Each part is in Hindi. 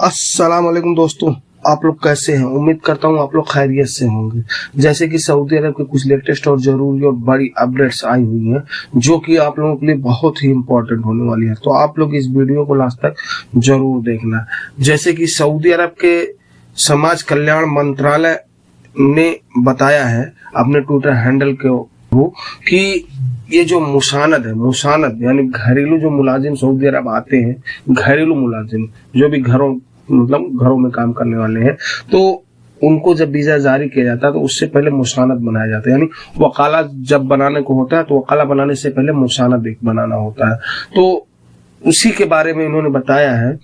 अस्सलाम वालेकुम दोस्तों, आप लोग कैसे हैं? उम्मीद करता हूँ आप लोग खैरियत से होंगे। जैसे कि सऊदी अरब के कुछ लेटेस्ट और जरूरी और बड़ी अपडेट्स आई हुई हैं जो कि आप लोगों के लिए बहुत ही इम्पोर्टेंट होने वाली है, तो आप लोग इस वीडियो को लास्ट तक जरूर देखना। जैसे कि सऊदी अरब के समाज कल्याण मंत्रालय ने बताया है अपने ट्विटर हैंडल के कि ये जो मुसानद यानी घरेलू जो मुलाजिम सऊदी अरब आते हैं, घरेलू मुलाजिम जो भी घरों में काम करने वाले हैं, तो उनको जब वीजा जारी किया जाता है तो उससे पहले मुसानद बनाया जाता है। यानी वकाला जब बनाने को होता है तो वकाला बनाने से पहले मुसानद एक बनाना होता है। तो उसी के बारे में इन्होंने बताया है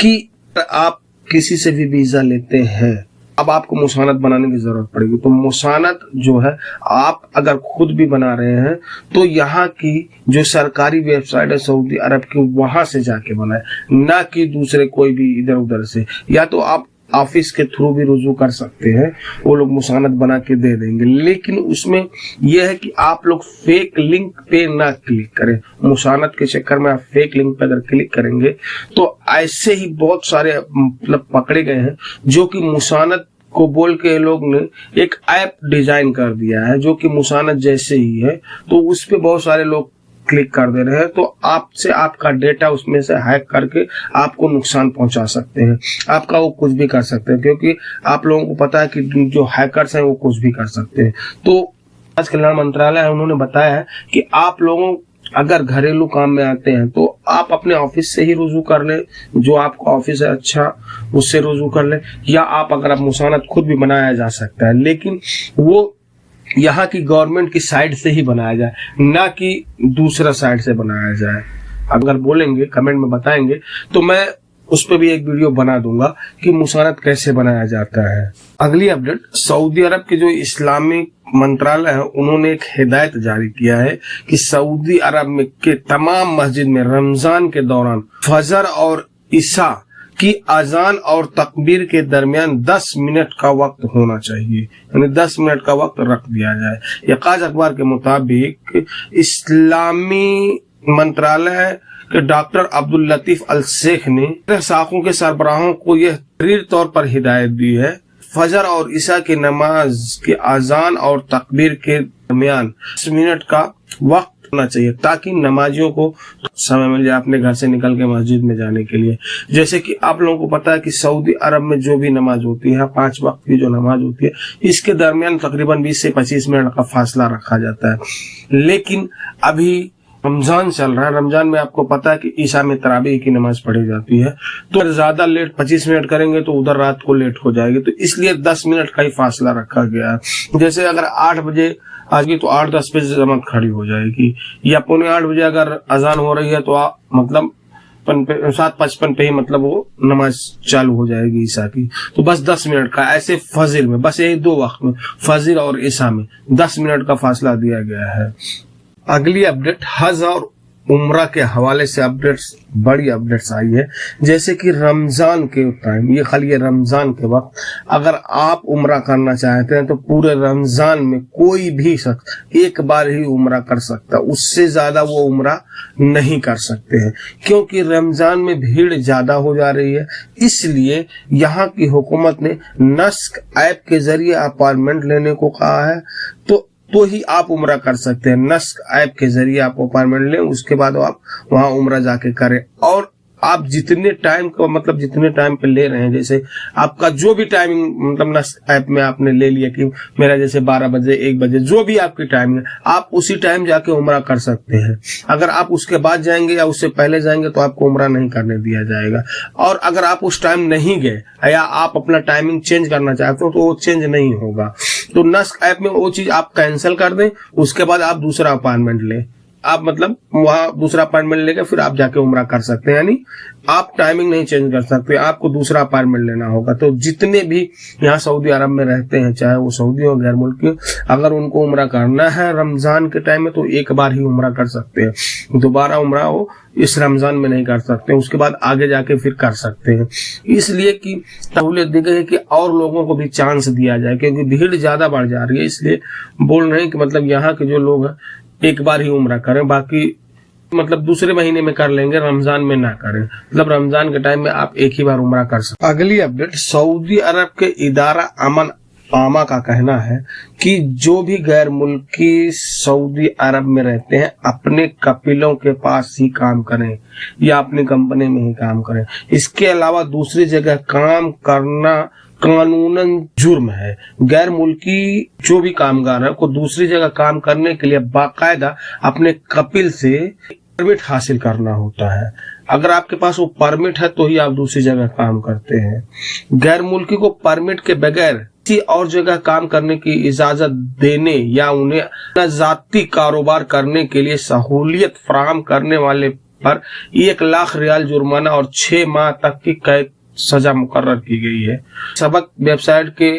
कि आप किसी से भी वीजा लेते हैं, अब आपको मुसानद बनाने की जरूरत पड़ेगी। तो मुसानद जो है आप अगर खुद भी बना रहे हैं तो यहाँ की जो सरकारी वेबसाइट है सऊदी अरब की, वहां से जाके बनाए, ना कि दूसरे कोई भी इधर उधर से। या तो आप ऑफिस के थ्रू भी रुजू कर सकते हैं, वो लोग मुसानद बना के दे देंगे, लेकिन उसमें यह है कि आप लोग फेक लिंक पे ना क्लिक करें। मुसानद के चक्कर में आप फेक लिंक पे अगर क्लिक करेंगे तो ऐसे ही बहुत सारे पकड़े गए हैं जो कि मुसानद को बोल के लोग ने एक ऐप डिजाइन कर दिया है जो कि मुसानद जैसे ही है, तो उस पे बहुत सारे लोग क्लिक कर दे रहे हैं। तो आपसे आपका डेटा उसमें से हैक करके आपको नुकसान पहुंचा सकते हैं, आपका वो कुछ भी कर सकते हैं, क्योंकि आप लोगों को पता है कि जो हैकर्स हैं वो कुछ भी कर सकते हैं। तो समाज कल्याण मंत्रालय है, उन्होंने बताया है कि आप लोगों अगर घरेलू काम में आते हैं तो आप अपने ऑफिस से ही रुजू कर लें, जो आपका ऑफिस है अच्छा उससे रुजू कर लें, या आप अगर आप मुसानद खुद भी बनाया जा सकता है, लेकिन वो यहाँ की गवर्नमेंट की साइड से ही बनाया जाए, ना कि दूसरा साइड से बनाया जाए। अगर बोलेंगे कमेंट में बताएंगे तो मैं उस पर भी एक वीडियो बना दूंगा कि मुसानद कैसे बनाया जाता है। अगली अपडेट, सऊदी अरब के जो इस्लामिक मंत्रालय है उन्होंने एक हिदायत जारी किया है कि सऊदी अरब में के तमाम मस्जिद में रमजान के दौरान फजर और इशा की अजान और तकबीर के दरमियान 10 मिनट का वक्त होना चाहिए, यानी 10 मिनट का वक्त रख दिया जाए। यकाज अखबार के मुताबिक इस्लामी मंत्रालय के डॉक्टर अब्दुल लतीफ अल शेख ने साखों के सरबराहों को यह तहरीर तौर पर हिदायत दी है। फजर और ईशा की नमाज के अजान और तकबीर के दरमियान 10 मिनट का वक्त होना चाहिए ताकि नमाजियों को समय मिल जाए अपने घर से निकल के मस्जिद में जाने के लिए। जैसे कि आप लोगों को पता है कि सऊदी अरब में जो भी नमाज होती है, 5 वक्त की जो नमाज होती है, इसके दरमियान तकरीबन 20 से 25 मिनट का फासला रखा जाता है। लेकिन अभी रमजान चल रहा है, रमजान में आपको पता है कि ईशा में तरावीह की नमाज पढ़ी जाती है, तो अगर ज्यादा लेट 25 मिनट करेंगे तो उधर रात को लेट हो जाएगी, तो इसलिए 10 मिनट का ही फासला रखा गया है। जैसे अगर 8 बजे आएगी तो 8:10 बजे जमात खड़ी हो जाएगी, या 7:45 बजे अगर अजान हो रही है तो मतलब 7:55 पे ही वो नमाज चालू हो जाएगी ईशा की। तो बस 10 मिनट का, ऐसे फजर में बस यही 2 वक्त में, फजर और ईशा में 10 मिनट का फासला दिया गया है। अगली अपडेट, हज और उम्रा के हवाले से बड़ी अपडेट्स आई है। जैसे कि रमजान के टाइम, ये खाली रमजान के वक्त अगर आप उम्रा करना चाहते हैं तो पूरे रमजान में कोई भी शख्स एक बार ही उम्रा कर सकता, उससे ज्यादा वो उम्रा नहीं कर सकते हैं, क्योंकि रमजान में भीड़ ज्यादा हो जा रही है। इसलिए यहाँ की हुकूमत ने नस्क ऐप के जरिए अपॉइंटमेंट लेने को कहा है, तो ही आप उम्रा कर सकते हैं। नस्क ऐप के जरिए आप अपॉइंटमेंट लें, उसके बाद आप वहां उम्रा जाके करें। और आप जितने टाइम पे ले रहे हैं, जैसे आपका जो भी टाइमिंग नस्क ऐप में आपने ले लिया कि मेरा जैसे 12 बजे 1 बजे जो भी आपकी टाइमिंग है, आप उसी टाइम जाके उम्रा कर सकते हैं। अगर आप उसके बाद जाएंगे या उससे पहले जाएंगे तो आपको उम्रा नहीं करने दिया जाएगा। और अगर आप उस टाइम नहीं गए या आप अपना टाइमिंग चेंज करना चाहते हो तो वो चेंज नहीं होगा। तो नस्क ऐप में वो चीज आप कैंसिल कर दें, उसके बाद आप दूसरा अपॉइंटमेंट लें, आप वहां दूसरा अपॉइंटमेंट लेकर फिर आप जाके उम्रा कर सकते हैं। यानी आप टाइमिंग नहीं चेंज कर सकते, आपको दूसरा अपॉइंटमेंट लेना होगा। तो जितने भी यहाँ सऊदी अरब में रहते हैं, चाहे वो सऊदी हो गैर मुल्की, अगर उनको उम्रा करना है रमजान के टाइम में तो एक बार ही उम्रा कर सकते हैं, दोबारा उम्रा हो इस रमजान में नहीं कर सकते, उसके बाद आगे जाके फिर कर सकते हैं। इसलिए कि सहूलियत दी गई है कि और लोगों को भी चांस दिया जाए, क्योंकि भीड़ ज्यादा बढ़ जा रही है। इसलिए बोल रहे हैं कि यहाँ के जो लोग हैं एक बार ही उम्रा करें, बाकी मतलब दूसरे महीने में कर लेंगे, रमजान में ना करें। मतलब रमजान के टाइम में आप एक ही बार उम्रा कर सकते। अगली अपडेट, सऊदी अरब के इदारा अमन आमा का कहना है कि जो भी गैर मुल्की सऊदी अरब में रहते हैं अपने कपिलों के पास ही काम करें या अपनी कंपनी में ही काम करें। इसके अलावा दूसरी जगह काम करना कानूनन जुर्म है। गैर मुल्की जो भी कामगार है को दूसरी जगह काम करने के लिए बाकायदा अपने कपिल से परमिट हासिल करना होता है। अगर आपके पास वो परमिट है तो ही आप दूसरी जगह काम करते हैं। गैर मुल्की को परमिट के बगैर किसी और जगह काम करने की इजाजत देने या उन्हें जाती कारोबार करने के लिए सहूलियत फराहम करने वाले पर 1 लाख रियाल जुर्माना और 6 माह तक की कैद सजा मुकर्रर की गई है। सबक वेबसाइट के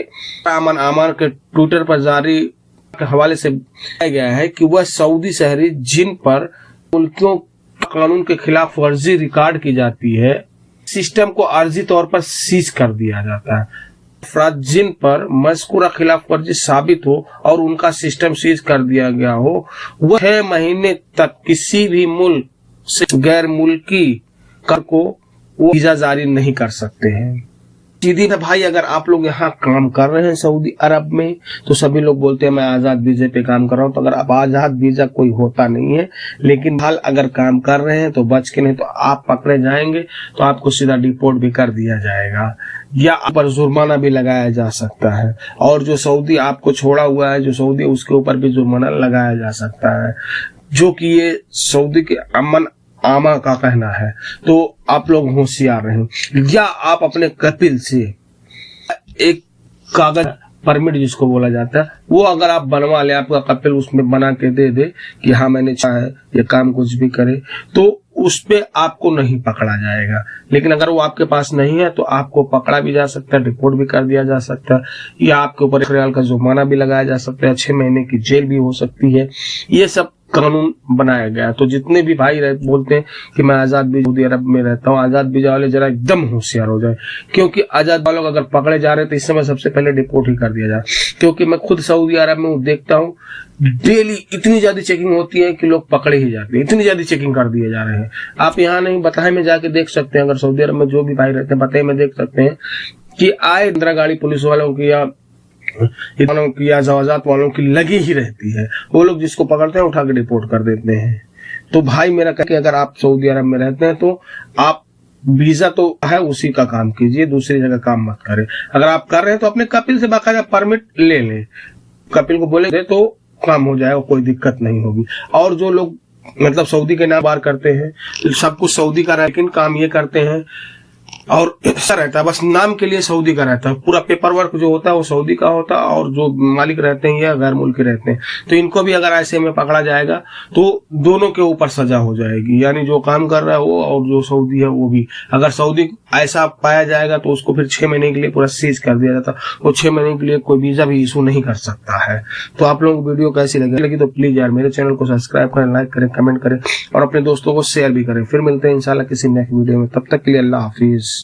अमन आमार के ट्विटर पर जारी के हवाले से बताया गया है कि वह सऊदी शहरी जिन पर मुल्कियों कानून के खिलाफ वर्जी रिकॉर्ड की जाती है, सिस्टम को आर्जी तौर पर सीज कर दिया जाता है। अफराद जिन पर मज़कूरा खिलाफ वर्जी साबित हो और उनका सिस्टम सीज कर दिया गया हो, वह 6 महीने तक किसी भी मुल्क से गैर मुल्की कर को वीजा जारी नहीं कर सकते हैं। सीधी है भाई, अगर आप लोग यहाँ काम कर रहे हैं सऊदी अरब में तो सभी लोग बोलते हैं मैं आजाद वीजे पे काम कर रहा हूँ। तो अगर आप आजाद वीजा कोई होता नहीं है, लेकिन हाल अगर काम कर रहे हैं तो बच के, नहीं तो आप पकड़े जाएंगे तो आपको सीधा डिपोर्ट भी कर दिया जाएगा या आप पर जुर्माना भी लगाया जा सकता है। और जो सऊदी आपको छोड़ा हुआ है, जो सऊदी, उसके ऊपर भी जुर्माना लगाया जा सकता है, जो कि ये सऊदी के अमन आमा का कहना है। तो आप लोग होशियार रहें। या आप अपने कपिल से एक कागज परमिट जिसको बोला जाता है वो अगर आप बनवा ले, आपका कपिल उसमें बना के दे दे कि हाँ मैंने चाहा है ये काम कुछ भी करे, तो उस पे आपको नहीं पकड़ा जाएगा। लेकिन अगर वो आपके पास नहीं है तो आपको पकड़ा भी जा सकता है, रिपोर्ट भी कर दिया जा सकता है या आपके ऊपर 1 रियाल का जुर्माना भी लगाया जा सकता है, 6 महीने की जेल भी हो सकती है। ये सब कानून बनाया गया। तो जितने भी भाई बोलते हैं कि मैं आजाद वीजा सऊदी अरब में रहता हूँ, आजाद वीजा वाले जरा एकदम होशियार हो जाए, क्योंकि आजाद वालों अगर पकड़े जा रहे हैं तो इस समय सबसे पहले डिपोर्ट ही कर दिया जाए। क्योंकि मैं खुद सऊदी अरब में देखता हूँ, डेली इतनी ज्यादा चेकिंग होती है कि लोग पकड़े ही जाते हैं, इतनी ज्यादा चेकिंग कर दिए जा रहे हैं। आप यहाँ नहीं, बताए में जाके देख सकते हैं। अगर सऊदी अरब में जो भी भाई रहते हैं बताए में देख सकते हैं कि आए 15 गाड़ी पुलिस वालों की या जवाजात वालों की लगी ही रहती है। वो लोग जिसको पकड़ते हैं उठा के रिपोर्ट कर देते हैं। तो भाई मेरा कह कि अगर आप सऊदी अरब में रहते हैं तो आप वीजा तो है उसी का काम कीजिए, दूसरी जगह काम मत करें। अगर आप कर रहे हैं तो अपने कपिल से बाकायदा परमिट ले लें, कपिल को बोले तो काम हो जाएगा, कोई दिक्कत नहीं होगी। और जो लोग मतलब सऊदी के नाम बार करते हैं, सब कुछ सऊदी का, लेकिन काम ये करते हैं और ऐसा रहता है, बस नाम के लिए सऊदी का रहता है, पूरा पेपर वर्क जो होता है वो सऊदी का होता है और जो मालिक रहते हैं या गैर मुल्की रहते हैं। तो इनको भी अगर ऐसे में पकड़ा जाएगा तो दोनों के ऊपर सजा हो जाएगी, यानी जो काम कर रहा है वो और जो सऊदी है वो भी। अगर सऊदी ऐसा पाया जाएगा तो उसको फिर 6 महीने के लिए पूरा सीज कर दिया जाता, वो 6 महीने के लिए कोई वीजा भी इशू नहीं कर सकता है। तो आप लोगों को वीडियो कैसी लगी तो प्लीज यार मेरे चैनल को सब्सक्राइब करें, लाइक करें, कमेंट करें और अपने दोस्तों को शेयर भी करें। फिर मिलते हैं इंशाल्लाह किसी नेक्स्ट वीडियो में, तब तक के लिए अल्लाह हाफिज।